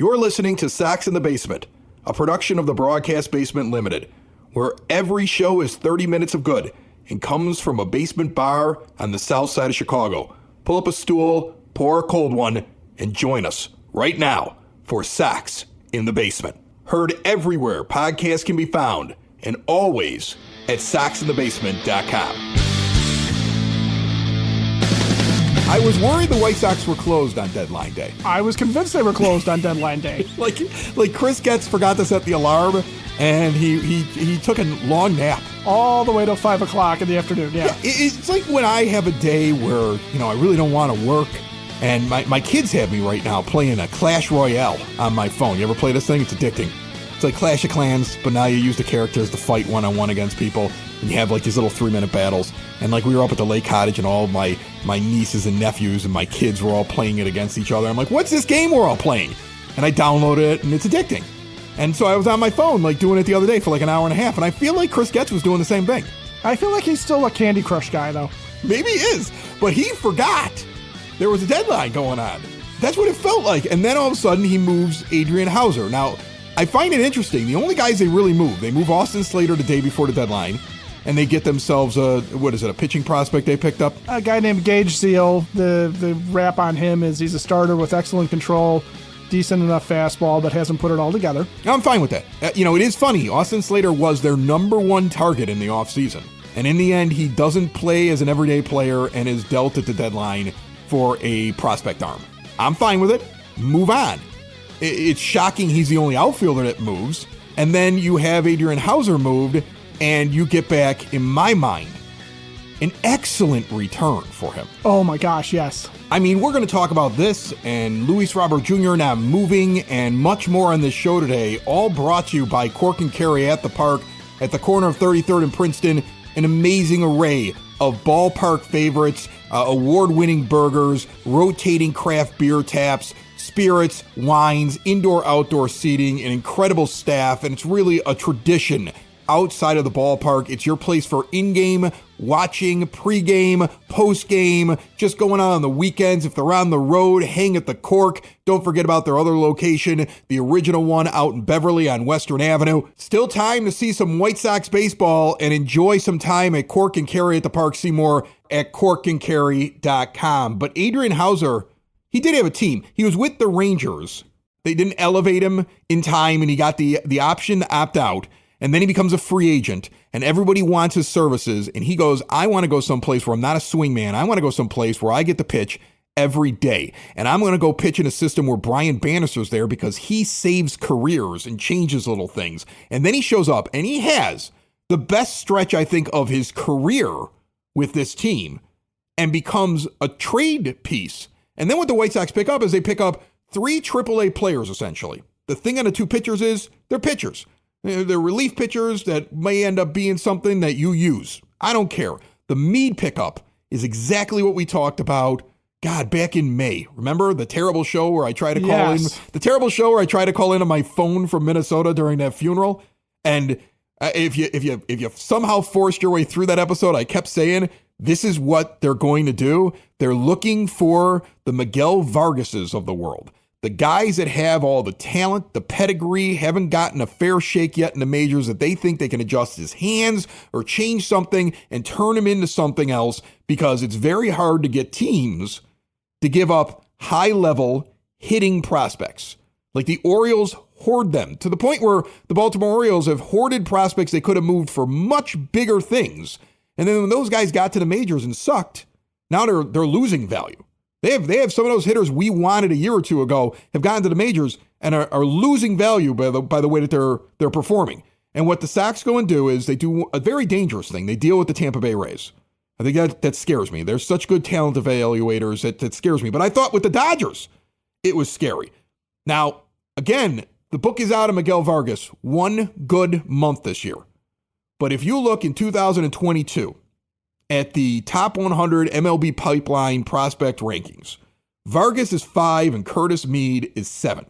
You're listening to Sox in the Basement, a production of the Broadcast Basement Limited, where every show is 30 minutes of good and comes from a basement bar on the south side of Chicago. Pull up a stool, pour a cold one, and join us right now for Sox in the Basement. Heard everywhere podcasts can be found, and always at soxinthebasement.com. I was worried the White Sox were closed on deadline day. I was convinced they were closed on deadline day. like Chris Getz forgot to set the alarm, and he took a long nap. All the way till 5 o'clock in the afternoon, yeah. It's like when I have a day where, I really don't want to work, and my kids have me right now playing a Clash Royale on my phone. You ever play this thing? It's addicting. It's like Clash of Clans, but now you use the characters to fight one-on-one against people, and you have like these little 3-minute battles. And like we were up at the lake cottage, and all my nieces and nephews and my kids were all playing it against each other. I'm like, what's this game we're all playing? And I downloaded it, and it's addicting. And so I was on my phone, like doing it the other day for like an hour and a half, and I feel like Chris Getz was doing the same thing. I feel like he's still a Candy Crush guy, though. Maybe he is, but he forgot there was a deadline going on. That's what it felt like. And then all of a sudden, he moves Adrian Houser. Now, I find it interesting. The only guys they really move Austin Slater the day before the deadline, and they get themselves a pitching prospect they picked up? A guy named Gage Seal. The rap on him is he's a starter with excellent control, decent enough fastball, but hasn't put it all together. I'm fine with that. It is funny. Austin Slater was their number one target in the offseason. And in the end, he doesn't play as an everyday player and is dealt at the deadline for a prospect arm. I'm fine with it. Move on. It's shocking he's the only outfielder that moves. And then you have Adrian Houser moved, and you get back, in my mind, an excellent return for him. Oh my gosh, yes. I mean, we're going to talk about this and Luis Robert Jr. now moving and much more on this show today, all brought to you by Cork and Carry at the Park at the corner of 33rd and Princeton. An amazing array of ballpark favorites, award-winning burgers, rotating craft beer taps, spirits, wines, indoor-outdoor seating, an incredible staff, and it's really a tradition outside of the ballpark. It's your place for in-game watching, pre-game, post-game, just going on the weekends. If they're on the road, hang at the Cork. Don't forget about their other location, the original one out in Beverly on Western Avenue. Still time to see some White Sox baseball and enjoy some time at Cork and Carry at the Park. See more at corkandcarry.com. But Adrian Houser, he did have a team. He was with the Rangers. They didn't elevate him in time, and he got the option to opt out. And then he becomes a free agent, and everybody wants his services. And he goes, I want to go someplace where I'm not a swing man. I want to go someplace where I get to pitch every day. And I'm going to go pitch in a system where Brian Bannister's there because he saves careers and changes little things. And then he shows up, and he has the best stretch, I think, of his career with this team and becomes a trade piece. And then what the White Sox pick up is they pick up 3 AAA players, essentially. The thing on the 2 pitchers is they're pitchers. They're relief pitchers that may end up being something that you use. I don't care. The Mead pickup is exactly what we talked about, back in May. Remember the terrible show where I tried to call in? The terrible show where I tried to call in on my phone from Minnesota during that funeral? And if you somehow forced your way through that episode, I kept saying, this is what they're going to do. They're looking for the Miguel Vargases of the world. The guys that have all the talent, the pedigree, haven't gotten a fair shake yet in the majors, that they think they can adjust his hands or change something and turn him into something else, because it's very hard to get teams to give up high-level hitting prospects. Like the Orioles hoard them to the point where the Baltimore Orioles have hoarded prospects they could have moved for much bigger things. And then when those guys got to the majors and sucked, now they're losing value. They have some of those hitters we wanted a year or two ago have gotten to the majors and are losing value by the way that they're performing. And what the Sox go and do is they do a very dangerous thing. They deal with the Tampa Bay Rays. I think that scares me. There's such good talent evaluators that scares me. But I thought with the Dodgers, it was scary. Now, again, the book is out of Miguel Vargas. 1 good month this year. But if you look in 2022, at the top 100 MLB pipeline prospect rankings, Vargas is 5 and Curtis Mead is 7.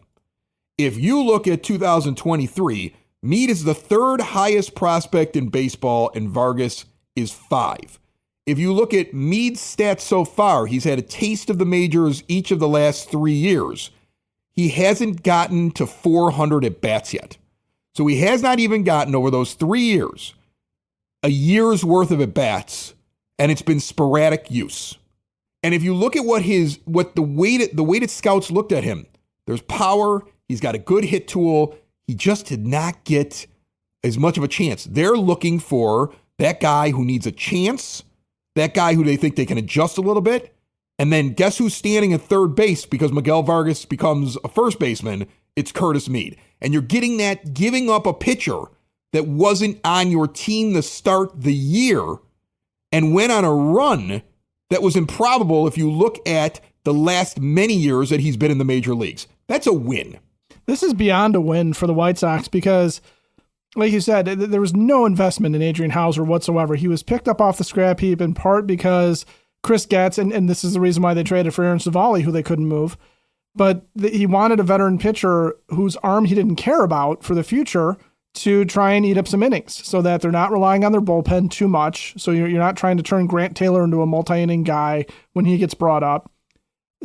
If you look at 2023, Mead is the 3rd highest prospect in baseball and Vargas is 5. If you look at Mead's stats so far, he's had a taste of the majors each of the last 3 years. he hasn't gotten to 400 at bats yet. So he has not even gotten over those 3 years, a year's worth of at bats, and it's been sporadic use. And if you look at the way that scouts looked at him, there's power, he's got a good hit tool, he just did not get as much of a chance. They're looking for that guy who needs a chance, that guy who they think they can adjust a little bit, and then guess who's standing at third base because Miguel Vargas becomes a first baseman? It's Curtis Mead. And you're getting that, giving up a pitcher that wasn't on your team to start the year and went on a run that was improbable if you look at the last many years that he's been in the major leagues. That's a win. This is beyond a win for the White Sox because, like you said, there was no investment in Adrian Houser whatsoever. He was picked up off the scrap heap in part because Chris Getz, and this is the reason why they traded for Aaron Savali, who they couldn't move, but he wanted a veteran pitcher whose arm he didn't care about for the future to try and eat up some innings so that they're not relying on their bullpen too much. So you're not trying to turn Grant Taylor into a multi-inning guy when he gets brought up.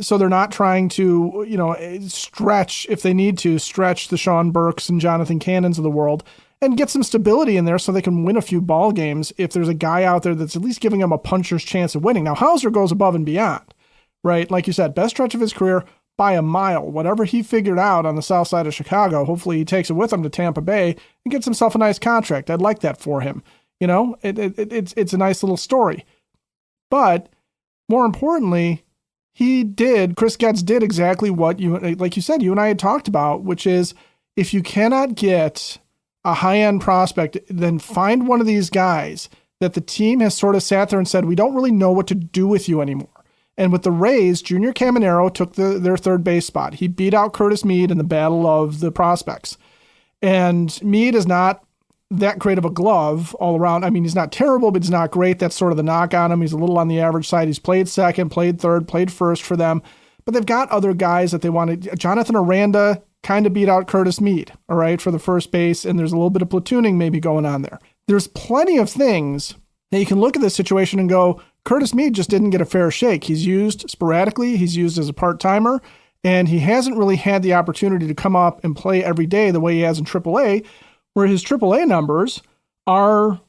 So they're not trying to, stretch, if they need to, stretch the Sean Burks and Jonathan Cannons of the world and get some stability in there so they can win a few ball games if there's a guy out there that's at least giving them a puncher's chance of winning. Now, Houser goes above and beyond, right? Like you said, best stretch of his career by a mile. Whatever he figured out on the south side of Chicago, hopefully he takes it with him to Tampa Bay and gets himself a nice contract. I'd like that for him. It's a nice little story. But more importantly, Chris Getz did exactly what like you said, you and I had talked about, which is if you cannot get a high-end prospect, then find one of these guys that the team has sort of sat there and said, we don't really know what to do with you anymore. And with the Rays, Junior Caminero took their third base spot. He beat out Curtis Mead in the battle of the prospects. And Mead is not that great of a glove all around. I mean, he's not terrible, but he's not great. That's sort of the knock on him. He's a little on the average side. He's played second, played third, played first for them. But they've got other guys that they wanted. Jonathan Aranda kind of beat out Curtis Mead, all right, for the first base. And there's a little bit of platooning maybe going on there. There's plenty of things that you can look at this situation and go, Curtis Mead just didn't get a fair shake. He's used sporadically. He's used as a part-timer. And he hasn't really had the opportunity to come up and play every day the way he has in AAA, where his AAA numbers are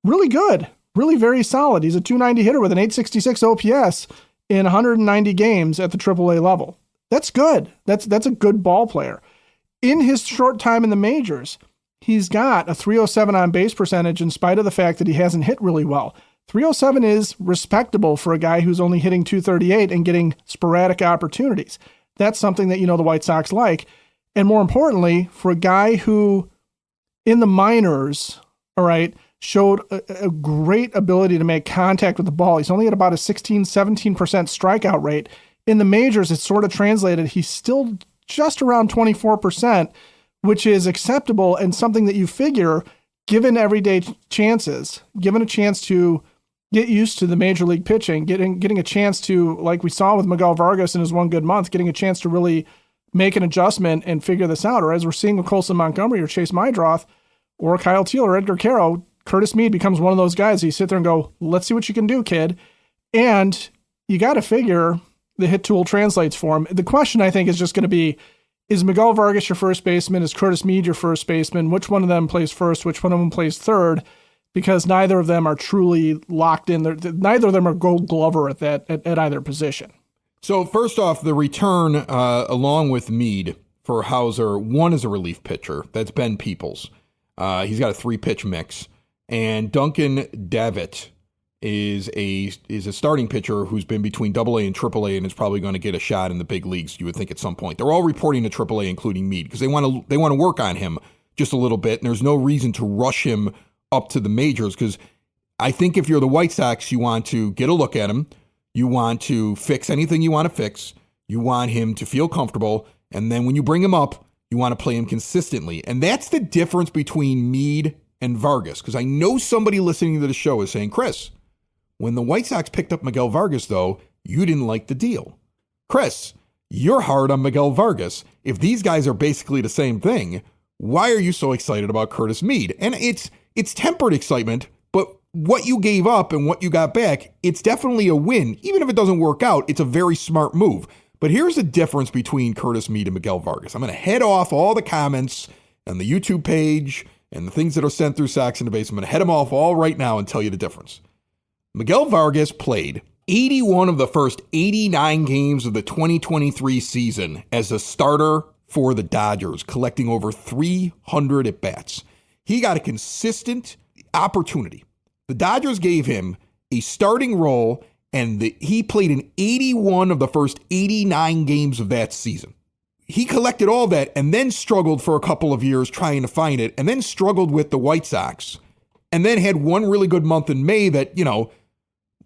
really good, really very solid. He's a 290 hitter with an 866 OPS in 190 games at the AAA level. That's good. That's a good ball player. In his short time in the majors, he's got a 307 on base percentage in spite of the fact that he hasn't hit really well. 307 is respectable for a guy who's only hitting 238 and getting sporadic opportunities. That's something that the White Sox like. And more importantly, for a guy who in the minors, all right, showed a great ability to make contact with the ball. He's only at about a 16, 17% strikeout rate. In the majors, it's sort of translated. He's still just around 24%, which is acceptable and something that you figure, given everyday chances, given a chance to get used to the major league pitching, getting a chance to, like we saw with Miguel Vargas in his one good month, getting a chance to really make an adjustment and figure this out. Or as we're seeing with Colson Montgomery or Chase Mydroth or Kyle Teel or Edgar Caro, Curtis Mead becomes one of those guys. You sit there and go, let's see what you can do, kid. And you got to figure the hit tool translates for him. The question, I think, is just going to be, is Miguel Vargas your first baseman? Is Curtis Mead your first baseman? Which one of them plays first? Which one of them plays third? Because neither of them are truly locked in. Neither of them are Gold Glover at either position. So first off, the return along with Mead for Houser, one is a relief pitcher. That's Ben Peoples. He's got a 3-pitch mix. And Duncan Davitt is a starting pitcher who's been between AA and AAA and is probably going to get a shot in the big leagues, you would think, at some point. They're all reporting to AAA, including Mead, because they want to work on him just a little bit, and there's no reason to rush him up to the majors, because I think if you're the White Sox, you want to get a look at him, you want to fix anything you want to fix, you want him to feel comfortable, and then when you bring him up, you want to play him consistently. And that's the difference between Mead and Vargas, because I know somebody listening to the show is saying, Chris, when the White Sox picked up Miguel Vargas, though, you didn't like the deal. Chris, you're hard on Miguel Vargas. If these guys are basically the same thing, why are you so excited about Curtis Mead? And it's tempered excitement, but what you gave up and what you got back, it's definitely a win. Even if it doesn't work out, it's a very smart move. But here's the difference between Curtis Mead and Miguel Vargas. I'm going to head off all the comments on the YouTube page and the things that are sent through Sox in the Base. I'm going to head them off all right now and tell you the difference. Miguel Vargas played 81 of the first 89 games of the 2023 season as a starter for the Dodgers, collecting over 300 at-bats. He got a consistent opportunity. The Dodgers gave him a starting role, and he played in 81 of the first 89 games of that season. He collected all that and then struggled for a couple of years trying to find it, and then struggled with the White Sox, and then had one really good month in May that,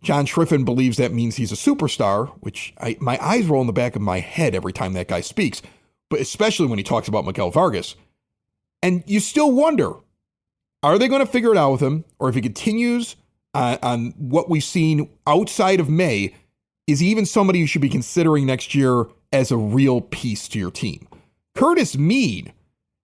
John Schriffen believes that means he's a superstar, which my eyes roll in the back of my head every time that guy speaks, but especially when he talks about Miguel Vargas. And you still wonder, are they going to figure it out with him? Or if he continues on what we've seen outside of May, is he even somebody you should be considering next year as a real piece to your team? Curtis Mead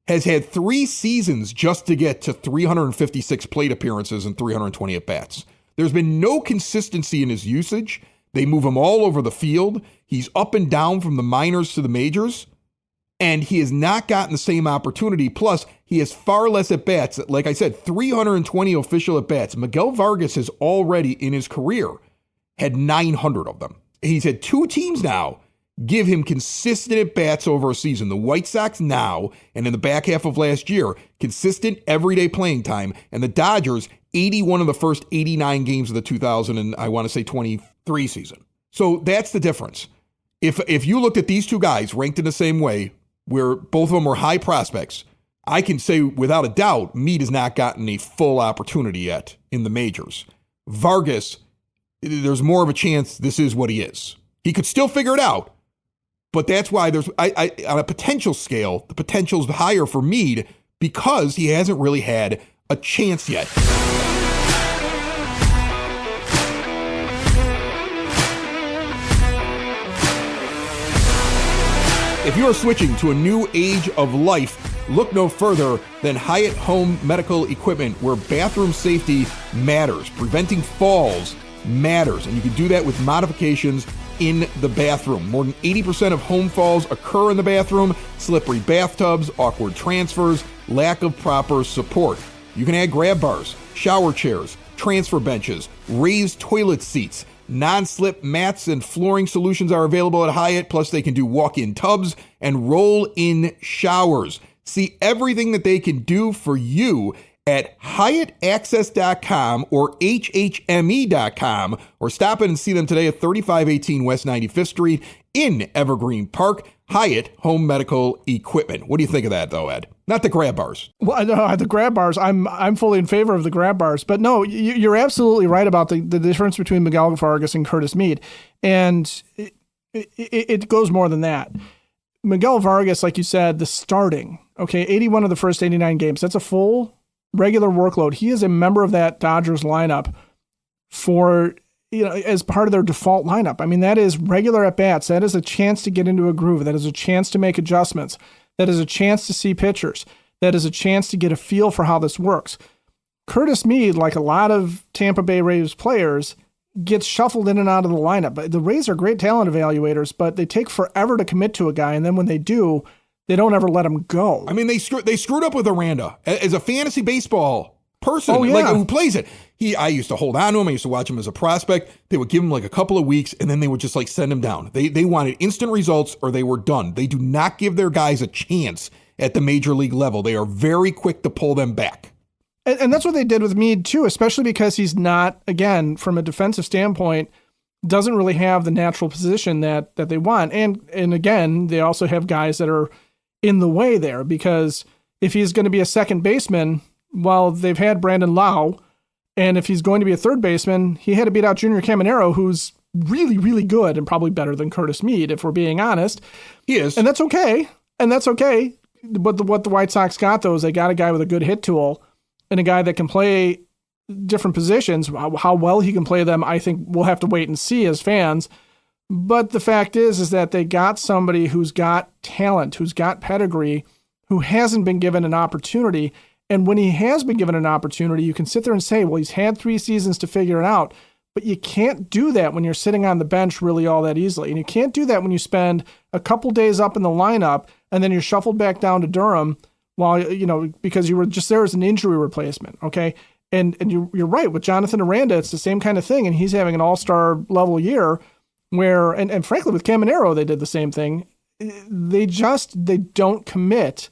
has had 3 seasons just to get to 356 plate appearances and 320 at-bats. There's been no consistency in his usage. They move him all over the field. He's up and down from the minors to the majors, and he has not gotten the same opportunity. Plus, he has far less at-bats. Like I said, 320 official at-bats. Miguel Vargas has already, in his career, had 900 of them. He's had 2 teams now give him consistent at-bats over a season. The White Sox now, and in the back half of last year, consistent everyday playing time, and the Dodgers 81 of the first 89 games of the 23 season. So that's the difference. If you looked at these two guys ranked in the same way, where both of them were high prospects, I can say without a doubt, Mead has not gotten a full opportunity yet in the majors. Vargas, there's more of a chance this is what he is. He could still figure it out, but that's why on a potential scale, the potential's higher for Mead because he hasn't really had a chance yet. If you are switching to a new age of life, look no further than Hyatt Home Medical Equipment, where bathroom safety matters. Preventing falls matters, and you can do that with modifications in the bathroom. More than 80% of home falls occur in the bathroom. Slippery bathtubs, awkward transfers, lack of proper support. You can add grab bars, shower chairs, transfer benches, raised toilet seats. Non-slip mats and flooring solutions are available at Hyatt. Plus, they can do walk-in tubs and roll-in showers. See everything that they can do for you at HyattAccess.com or HHME.com, or stop in and see them today at 3518 West 95th Street in Evergreen Park. Hyatt Home Medical Equipment. What do you think of that, though, Ed? Not the grab bars. Well, no, the grab bars, I'm fully in favor of the grab bars. But no, you're absolutely right about the difference between Miguel Vargas and Curtis Mead. And it goes more than that. Miguel Vargas, like you said, the starting, 81 of the first 89 games. That's a full regular workload. He is a member of that Dodgers lineup for, as part of their default lineup. I mean, that is regular at-bats. That is a chance to get into a groove. That is a chance to make adjustments. That is a chance to see pitchers. That is a chance to get a feel for how this works. Curtis Mead, like a lot of Tampa Bay Rays players, gets shuffled in and out of the lineup. But the Rays are great talent evaluators, but they take forever to commit to a guy, and then when they do, they don't ever let him go. I mean, they screwed up with Aranda as a fantasy baseball person, who plays it. I used to hold on to him. I used to watch him as a prospect. They would give him like a couple of weeks, and then they would just send him down. They wanted instant results or they were done. They do not give their guys a chance at the major league level. They are very quick to pull them back. And that's what they did with Mead too, especially because he's not, again, from a defensive standpoint, doesn't really have the natural position that they want. And again, they also have guys that are in the way there, because if he's going to be a second baseman, well, they've had Brandon Lau. And if he's going to be a third baseman, he had to beat out Junior Caminero, who's really, really good and probably better than Curtis Mead, if we're being honest. He is. And that's okay. But what the White Sox got, though, is they got a guy with a good hit tool and a guy that can play different positions. How well he can play them, I think we'll have to wait and see as fans. But the fact is that they got somebody who's got talent, who's got pedigree, who hasn't been given an opportunity. And when he has been given an opportunity, you can sit there and say, well, he's had 3 seasons to figure it out. But you can't do that when you're sitting on the bench really all that easily. And you can't do that when you spend a couple days up in the lineup and then you're shuffled back down to Durham while, because you were just there as an injury replacement. Okay. And you're right. With Jonathan Aranda, it's the same kind of thing. And he's having an all-star level year where, and frankly, with Caminero, they did the same thing. They don't commit.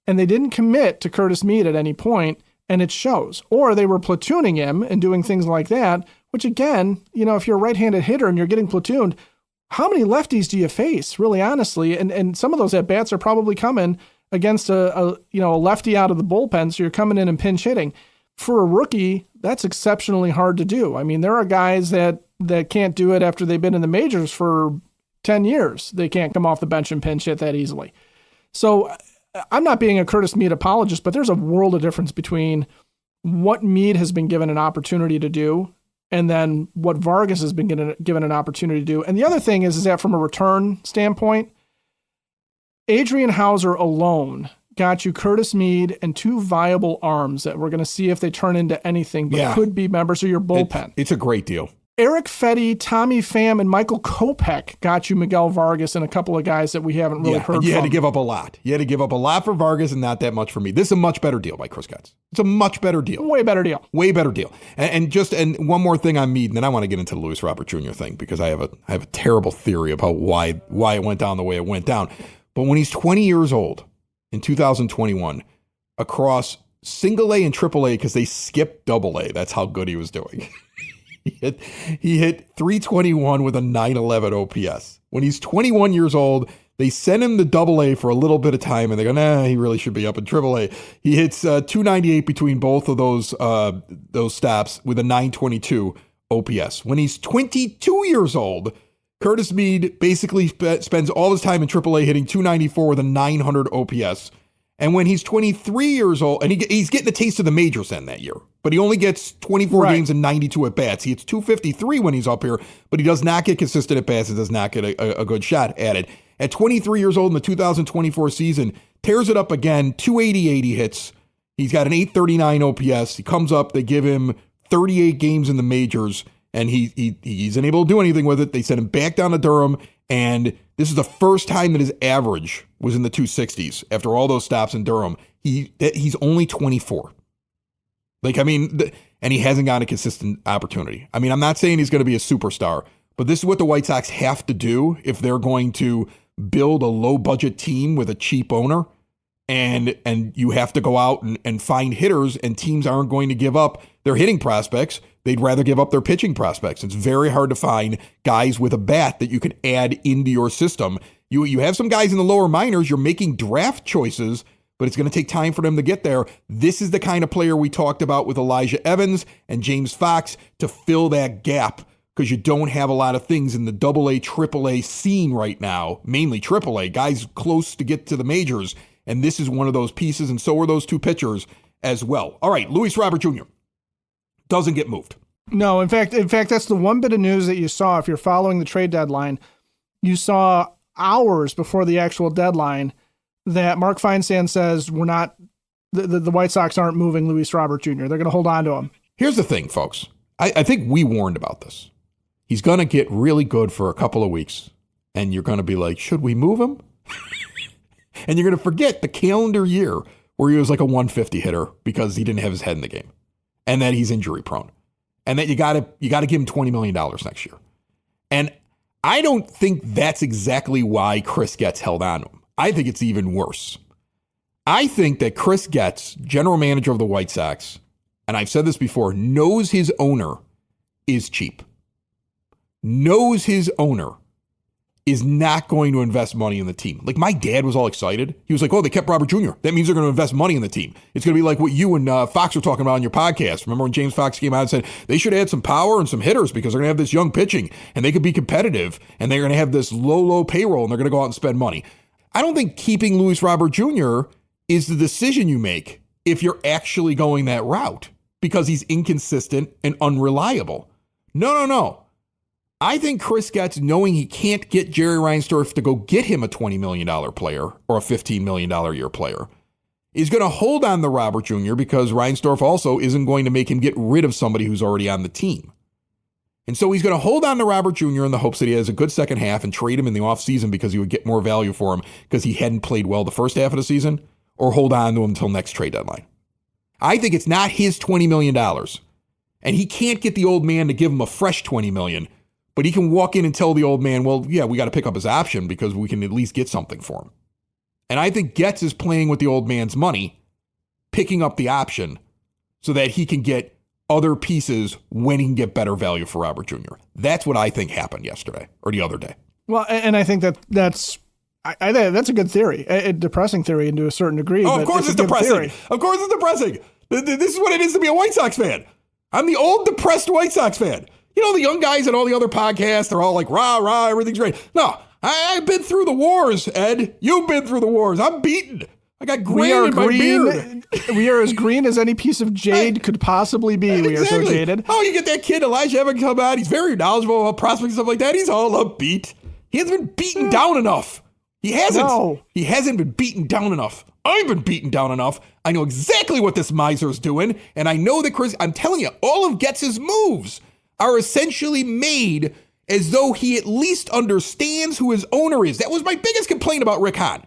And they didn't commit to Curtis Mead at any point, and it shows. Or they were platooning him and doing things like that, which again, if you're a right-handed hitter and you're getting platooned, how many lefties do you face, really honestly? And some of those at-bats are probably coming against a lefty out of the bullpen, so you're coming in and pinch hitting. For a rookie, that's exceptionally hard to do. I mean, there are guys that can't do it after they've been in the majors for 10 years. They can't come off the bench and pinch hit that easily. So I'm not being a Curtis Mead apologist, but there's a world of difference between what Mead has been given an opportunity to do and then what Vargas has been given an opportunity to do. And the other thing is that from a return standpoint, Adrian Houser alone got you Curtis Mead and two viable arms that we're going to see if they turn into anything, but could be members of your bullpen. It's a great deal. Eric Fetty, Tommy Pham, and Michael Kopech got you Miguel Vargas and a couple of guys that we haven't really heard from. You had to give up a lot. You had to give up a lot for Vargas and not that much for me. This is a much better deal by Chris Getz. It's a much better deal. Way better deal. Way better deal. And one more thing on Mead, and then I want to get into the Luis Robert Jr. thing because I have a terrible theory about why it went down the way it went down. But when he's 20 years old in 2021, across single A and triple A, because they skipped double A, that's how good he was doing. He hit 321 with a 911 OPS. When he's 21 years old, they send him to double A for a little bit of time, and they go, he really should be up in triple A. He hits 298 between both of those stops with a 922 OPS. When he's 22 years old, Curtis Mead basically spends all his time in triple A hitting 294 with a 900 OPS. And when he's 23 years old, and he's getting a taste of the majors then that year, but he only gets 24 games and 92 at-bats. He hits 253 when he's up here, but he does not get consistent at-bats and does not get a good shot at it. At 23 years old in the 2024 season, tears it up again, 288 he hits. He's got an 839 OPS. He comes up, they give him 38 games in the majors, and he's unable to do anything with it. They send him back down to Durham, and this is the first time that his average was in the 260s after all those stops in Durham. He's only 24. And he hasn't gotten a consistent opportunity. I mean, I'm not saying he's going to be a superstar, but this is what the White Sox have to do if they're going to build a low-budget team with a cheap owner. And you have to go out and find hitters, and teams aren't going to give up their hitting prospects. They'd rather give up their pitching prospects. It's very hard to find guys with a bat that you can add into your system. You have some guys in the lower minors. You're making draft choices, but it's going to take time for them to get there. This is the kind of player we talked about with Elijah Evans and James Fox to fill that gap, because you don't have a lot of things in the AA, AAA scene right now, mainly AAA, guys close to get to the majors. And this is one of those pieces, and so are those two pitchers as well. All right, Luis Robert Jr. doesn't get moved. No, in fact, that's the one bit of news that you saw. If you're following the trade deadline, you saw hours before the actual deadline that Mark Feinsand says the White Sox aren't moving Luis Robert Jr. They're going to hold on to him. Here's the thing, folks. I think we warned about this. He's going to get really good for a couple of weeks, and you're going to be like, should we move him? And you're going to forget the calendar year where he was like a 150 hitter because he didn't have his head in the game, and that he's injury prone, and that you got to give him $20 million next year. And I don't think that's exactly why Chris Getz held on to him. I think it's even worse. I think that Chris Getz, general manager of the White Sox, and I've said this before, knows his owner is cheap. Knows his owner is not going to invest money in the team. Like, my dad was all excited. He was like, oh, they kept Robert Jr. That means they're going to invest money in the team. It's going to be like what you and Fox were talking about on your podcast. Remember when James Fox came out and said they should add some power and some hitters because they're going to have this young pitching and they could be competitive and they're going to have this low payroll and they're going to go out and spend money. I don't think keeping Luis Robert Jr. is the decision you make if you're actually going that route because he's inconsistent and unreliable. No. I think Chris Getz, knowing he can't get Jerry Reinsdorf to go get him a $20 million player or a $15 million a year player, is going to hold on to Robert Jr. because Reinsdorf also isn't going to make him get rid of somebody who's already on the team. And so he's going to hold on to Robert Jr. in the hopes that he has a good second half and trade him in the offseason because he would get more value for him because he hadn't played well the first half of the season, or hold on to him until next trade deadline. I think it's not his $20 million. And he can't get the old man to give him a fresh $20 million, but he can walk in and tell the old man, well, yeah, we got to pick up his option because we can at least get something for him. And I think Getz is playing with the old man's money, picking up the option so that he can get other pieces when he can get better value for Robert Jr. That's what I think happened yesterday or the other day. Well, and I think that's a good theory, a depressing theory to a certain degree. Oh, of course it's depressing. Theory. Of course it's depressing. This is what it is to be a White Sox fan. I'm the old depressed White Sox fan. You know, the young guys and all the other podcasts, they're all like, rah, rah, everything's great. No, I've been through the wars, Ed. You've been through the wars. I'm beaten. I got green in my beard. We are as green as any piece of jade could possibly be. Exactly. We are so jaded. Oh, you get that kid, Elijah Evans, come out. He's very knowledgeable about prospects and stuff like that. He's all upbeat. He hasn't been beaten down enough. He hasn't. No. He hasn't been beaten down enough. I've been beaten down enough. I know exactly what this miser's doing. And I know that I'm telling you, all of Getz's moves are essentially made as though he at least understands who his owner is. That was my biggest complaint about Rick Hahn.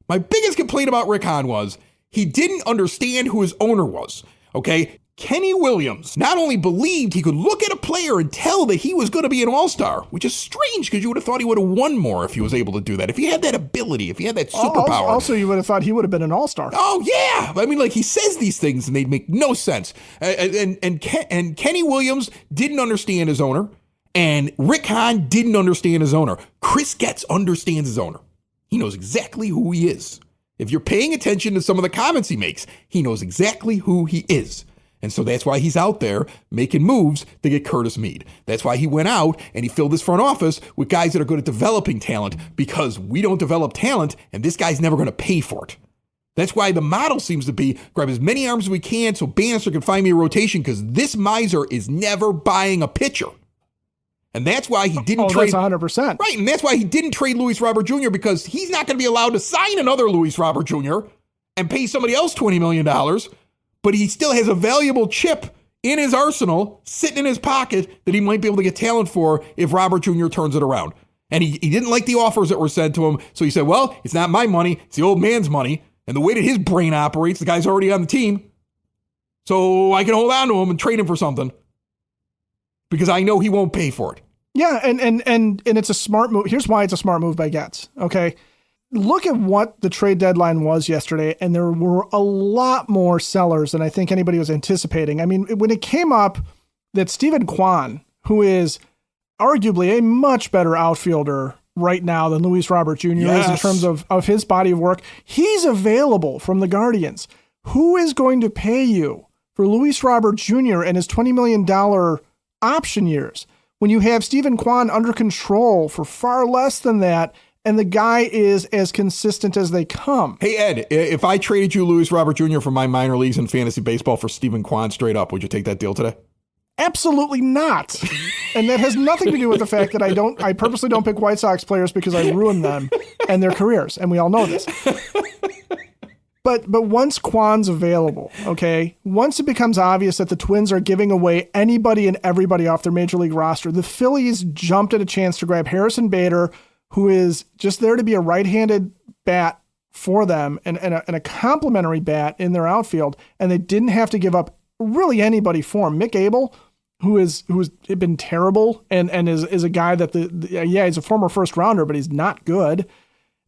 My biggest complaint about Rick Hahn was he didn't understand who his owner was, okay? Kenny Williams not only believed he could look at a player and tell that he was going to be an all-star, which is strange because you would have thought he would have won more if he was able to do that. If he had that ability, if he had that superpower. Also, you would have thought he would have been an all-star. Oh, yeah. I mean, like, he says these things and they make no sense. And Kenny Williams didn't understand his owner, and Rick Hahn didn't understand his owner. Chris Getz understands his owner. He knows exactly who he is. If you're paying attention to some of the comments he makes, he knows exactly who he is. And so that's why he's out there making moves to get Curtis Mead. That's why he went out and he filled his front office with guys that are good at developing talent, because we don't develop talent and this guy's never going to pay for it. That's why the model seems to be grab as many arms as we can so Bannister can find me a rotation, because this miser is never buying a pitcher. And that's why he didn't trade. That's 100%. Right, and that's why he didn't trade Luis Robert Jr., because he's not going to be allowed to sign another Luis Robert Jr. and pay somebody else $20 million, but he still has a valuable chip in his arsenal sitting in his pocket that he might be able to get talent for if Robert Jr. turns it around. And he didn't like the offers that were sent to him, so he said, well, it's not my money, it's the old man's money. And the way that his brain operates, the guy's already on the team, so I can hold on to him and trade him for something, because I know he won't pay for it. Yeah, and it's a smart move. Here's why it's a smart move by Getz, okay? Look at what the trade deadline was yesterday, and there were a lot more sellers than I think anybody was anticipating. I mean, when it came up that Steven Kwan, who is arguably a much better outfielder right now than Luis Robert Jr. is in terms of his body of work, he's available from the Guardians. Who is going to pay you for Luis Robert Jr. and his $20 million option years when you have Steven Kwan under control for far less than that, and the guy is as consistent as they come? Hey, Ed, if I traded you Luis Robert Jr. for my minor leagues in fantasy baseball for Steven Kwan straight up, would you take that deal today? Absolutely not. And that has nothing to do with the fact that I purposely don't pick White Sox players because I ruin them and their careers. And we all know this. But once Kwan's available, okay, once it becomes obvious that the Twins are giving away anybody and everybody off their major league roster, the Phillies jumped at a chance to grab Harrison Bader, who is just there to be a right-handed bat for them and a complimentary bat in their outfield, and they didn't have to give up really anybody for him. Mick Abel, who's been terrible and is a guy that he's a former first rounder, but he's not good.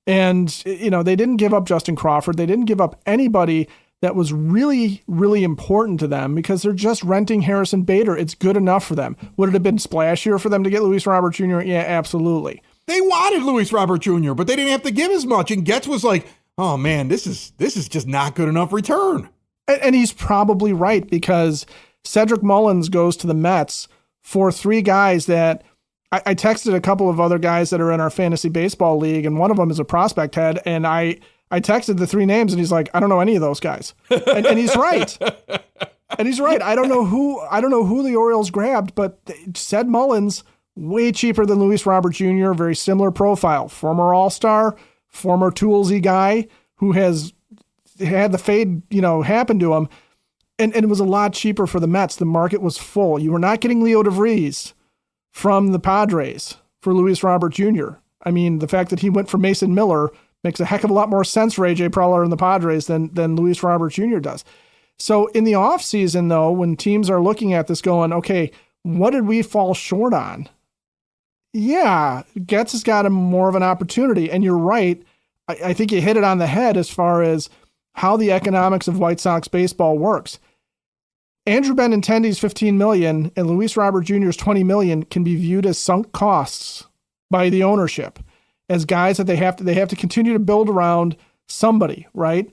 And, you know, they didn't give up Justin Crawford. They didn't give up anybody that was really, really important to them, because they're just renting Harrison Bader. It's good enough for them. Would it have been splashier for them to get Luis Robert Jr.? Yeah, absolutely. They wanted Luis Robert Jr., but they didn't have to give as much. And Getz was like, oh man, this is just not good enough return. And he's probably right, because Cedric Mullins goes to the Mets for three guys that I texted a couple of other guys that are in our fantasy baseball league, and one of them is a prospect head. And I texted the three names, and he's like, I don't know any of those guys. And he's right. And he's right. I don't know who the Orioles grabbed, but Ced Mullins, way cheaper than Luis Robert Jr., very similar profile, former All-Star, former toolsy guy who has had the fade, happen to him. And it was a lot cheaper for the Mets. The market was full. You were not getting Leo DeVries. from the Padres for Luis Robert Jr. I mean, the fact that he went for Mason Miller makes a heck of a lot more sense for AJ Preller and the Padres than Luis Robert Jr. does. So in the offseason, though, when teams are looking at this going, okay, what did we fall short on? Yeah, Getz has got more of an opportunity. And you're right. I think you hit it on the head as far as how the economics of White Sox baseball works. Andrew Benintendi's $15 million and Luis Robert Jr.'s $20 million can be viewed as sunk costs by the ownership, as guys that they have to continue to build around somebody, right?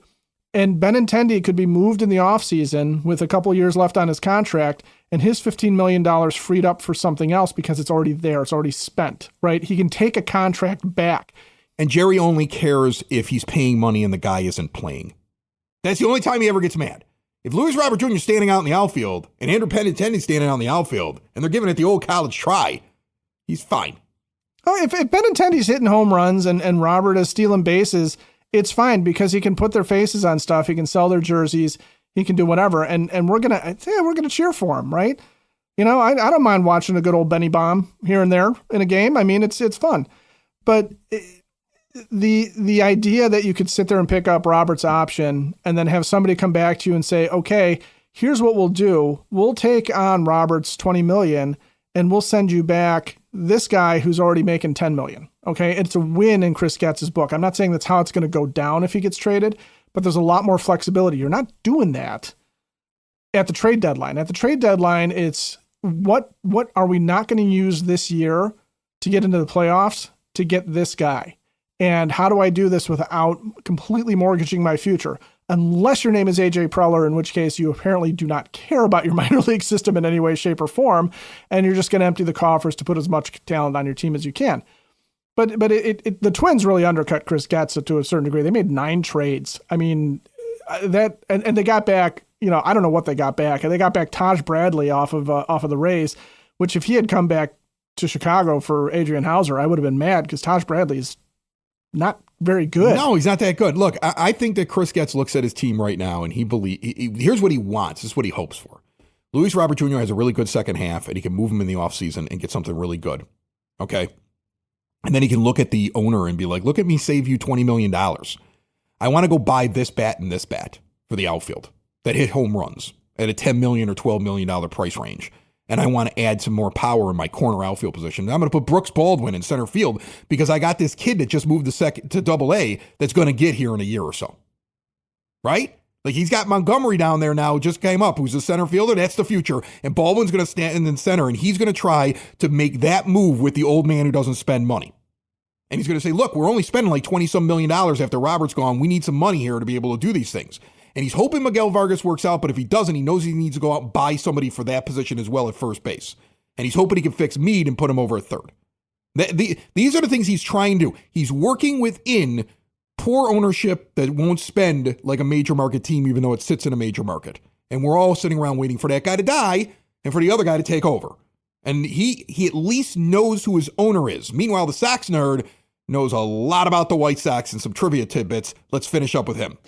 And Benintendi could be moved in the offseason with a couple of years left on his contract, and his $15 million freed up for something else because it's already there. It's already spent, right? He can take a contract back. And Jerry only cares if he's paying money and the guy isn't playing. That's the only time he ever gets mad. If Luis Robert Jr. is standing out in the outfield and Andrew Benintendi is standing out in the outfield and they're giving it the old college try, he's fine. Oh, if Benintendi's hitting home runs and Robert is stealing bases, it's fine because he can put their faces on stuff. He can sell their jerseys. He can do whatever. And we're gonna cheer for him, right? You know, I don't mind watching a good old Benny bomb here and there in a game. I mean, it's fun. But the idea that you could sit there and pick up Robert's option and then have somebody come back to you and say, okay, here's what we'll do. We'll take on Robert's $20 million and we'll send you back this guy who's already making $10 million. Okay. It's a win in Chris Getz's book. I'm not saying that's how it's going to go down if he gets traded, but there's a lot more flexibility. You're not doing that at the trade deadline. At the trade deadline, it's what are we not going to use this year to get into the playoffs to get this guy? And how do I do this without completely mortgaging my future? Unless your name is AJ Preller, in which case you apparently do not care about your minor league system in any way, shape, or form, and you're just going to empty the coffers to put as much talent on your team as you can. But the Twins really undercut Chris Getz to a certain degree. They made 9 trades. I mean, that and they got back, you know, I don't know what they got back. They got back Taj Bradley off of the Rays, which if he had come back to Chicago for Adrian Houser, I would have been mad because Taj Bradley's not very good. No, he's not that good. Look, I think that Chris Getz looks at his team right now and here's what he wants. This is what he hopes for. Luis Robert Jr. has a really good second half and he can move him in the offseason and get something really good. Okay. And then he can look at the owner and be like, look at me save you $20 million. I want to go buy this bat and this bat for the outfield that hit home runs at a $10 million or $12 million price range. And I want to add some more power in my corner outfield position. I'm going to put Brooks Baldwin in center field because I got this kid that just moved to Double-A that's going to get here in a year or so. Right? Like he's got Montgomery down there now, just came up, who's a center fielder. That's the future. And Baldwin's going to stand in center, and he's going to try to make that move with the old man who doesn't spend money. And he's going to say, look, we're only spending like $20-some million after Robert's gone. We need some money here to be able to do these things. And he's hoping Miguel Vargas works out, but if he doesn't, he knows he needs to go out and buy somebody for that position as well at first base. And he's hoping he can fix Mead and put him over at third. These are the things he's trying to do. He's working within poor ownership that won't spend like a major market team, even though it sits in a major market. And we're all sitting around waiting for that guy to die and for the other guy to take over. And he at least knows who his owner is. Meanwhile, the Sox nerd knows a lot about the White Sox and some trivia tidbits. Let's finish up with him.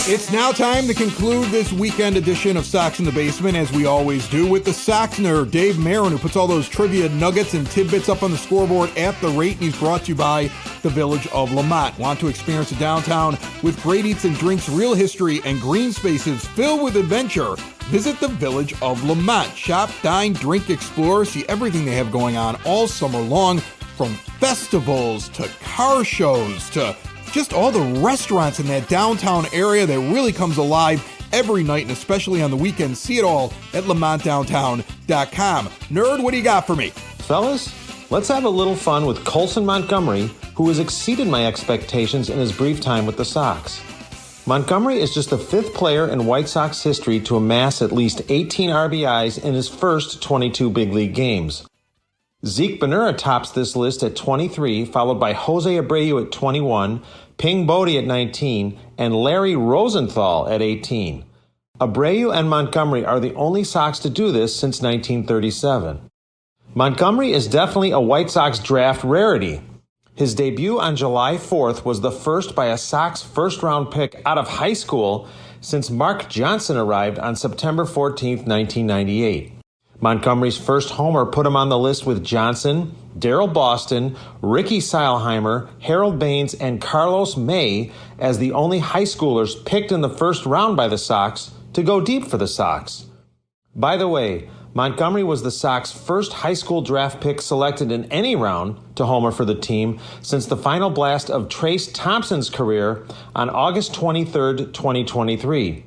It's now time to conclude this weekend edition of Sox in the Basement, as we always do, with the Sox nerd, Dave Marin, who puts all those trivia nuggets and tidbits up on the scoreboard at the rate, and he's brought to you by the Village of Lamont. Want to experience a downtown with great eats and drinks, real history, and green spaces filled with adventure? Visit the Village of Lamont. Shop, dine, drink, explore, see everything they have going on all summer long, from festivals to car shows to just all the restaurants in that downtown area that really comes alive every night, and especially on the weekends. See it all at lamontdowntown.com. Nerd, what do you got for me? Fellas, let's have a little fun with Colson Montgomery, who has exceeded my expectations in his brief time with the Sox. Montgomery is just the 5th player in White Sox history to amass at least 18 RBIs in his first 22 big league games. Zeke Benura tops this list at 23, followed by Jose Abreu at 21, Ping Bodie at 19, and Larry Rosenthal at 18. Abreu and Montgomery are the only Sox to do this since 1937. Montgomery is definitely a White Sox draft rarity. His debut on July 4th was the first by a Sox first-round pick out of high school since Mark Johnson arrived on September 14, 1998. Montgomery's first homer put him on the list with Johnson, Darrell Boston, Ricky Seilheimer, Harold Baines, and Carlos May as the only high schoolers picked in the first round by the Sox to go deep for the Sox. By the way, Montgomery was the Sox first high school draft pick selected in any round to homer for the team since the final blast of Trace Thompson's career on August 23, 2023.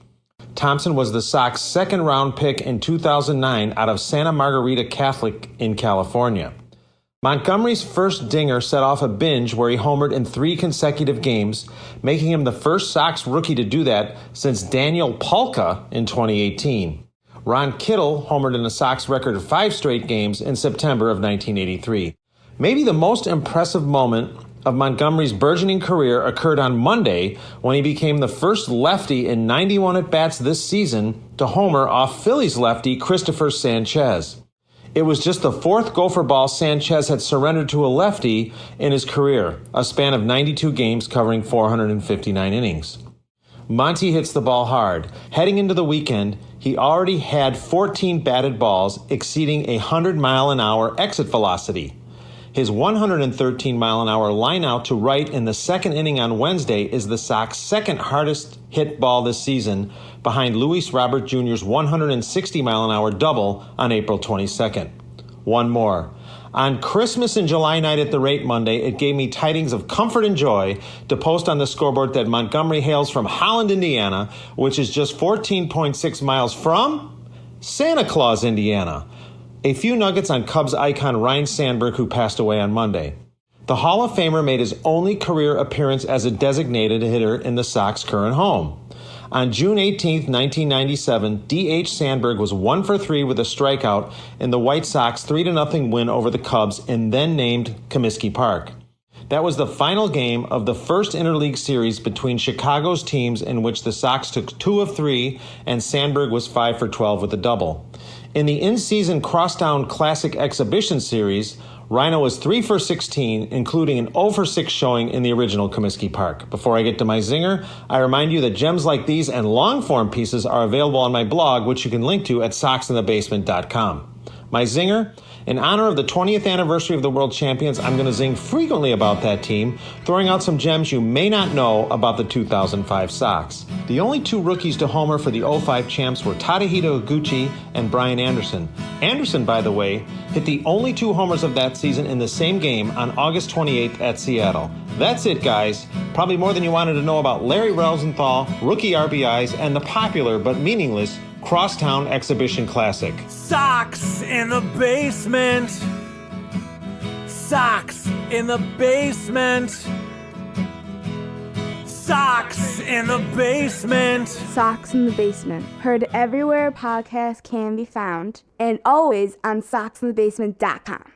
Thompson was the Sox second-round pick in 2009 out of Santa Margarita Catholic in California. Montgomery's first dinger set off a binge where he homered in 3 consecutive games, making him the first Sox rookie to do that since Daniel Palka in 2018. Ron Kittle homered in a Sox record of 5 straight games in September of 1983. Maybe the most impressive moment of Montgomery's burgeoning career occurred on Monday when he became the first lefty in 91 at-bats this season to homer off Phillies lefty Christopher Sanchez. It was just the 4th gopher ball Sanchez had surrendered to a lefty in his career, a span of 92 games covering 459 innings. Monty hits the ball hard. Heading into the weekend, he already had 14 batted balls exceeding a 100-mile-an-hour exit velocity. His 113-mile-an-hour line out to right in the second inning on Wednesday is the Sox' second hardest hit ball this season, behind Luis Robert Jr.'s 160-mile-an-hour double on April 22nd. One more. On Christmas and July night at the Rate Monday, it gave me tidings of comfort and joy to post on the scoreboard that Montgomery hails from Holland, Indiana, which is just 14.6 miles from Santa Claus, Indiana. A few nuggets on Cubs icon Ryne Sandberg, who passed away on Monday. The Hall of Famer made his only career appearance as a designated hitter in the Sox' current home. On June 18, 1997, D.H. Sandberg was 1 for 3 with a strikeout in the White Sox 3-0 win over the Cubs in then-named Comiskey Park. That was the final game of the first interleague series between Chicago's teams, in which the Sox took 2 of 3 and Sandberg was 5 for 12 with a double. In the in-season Crosstown Classic Exhibition Series, Rhino was 3 for 16, including an 0 for 6 showing in the original Comiskey Park. Before I get to my zinger, I remind you that gems like these and long-form pieces are available on my blog, which you can link to at soxinthebasement.com. My zinger? In honor of the 20th anniversary of the World Champions, I'm going to zing frequently about that team, throwing out some gems you may not know about the 2005 Sox. The only 2 rookies to homer for the 05 champs were Tadahito Iguchi and Brian Anderson. Anderson, by the way, hit the only 2 homers of that season in the same game on August 28th at Seattle. That's it, guys. Probably more than you wanted to know about Larry Rosenthal, rookie RBIs, and the popular but meaningless Crosstown Exhibition Classic. Sox in the basement. Sox in the basement. Sox in the basement. Sox in the Basement. Heard everywhere podcasts can be found, and always on soxinthebasement.com.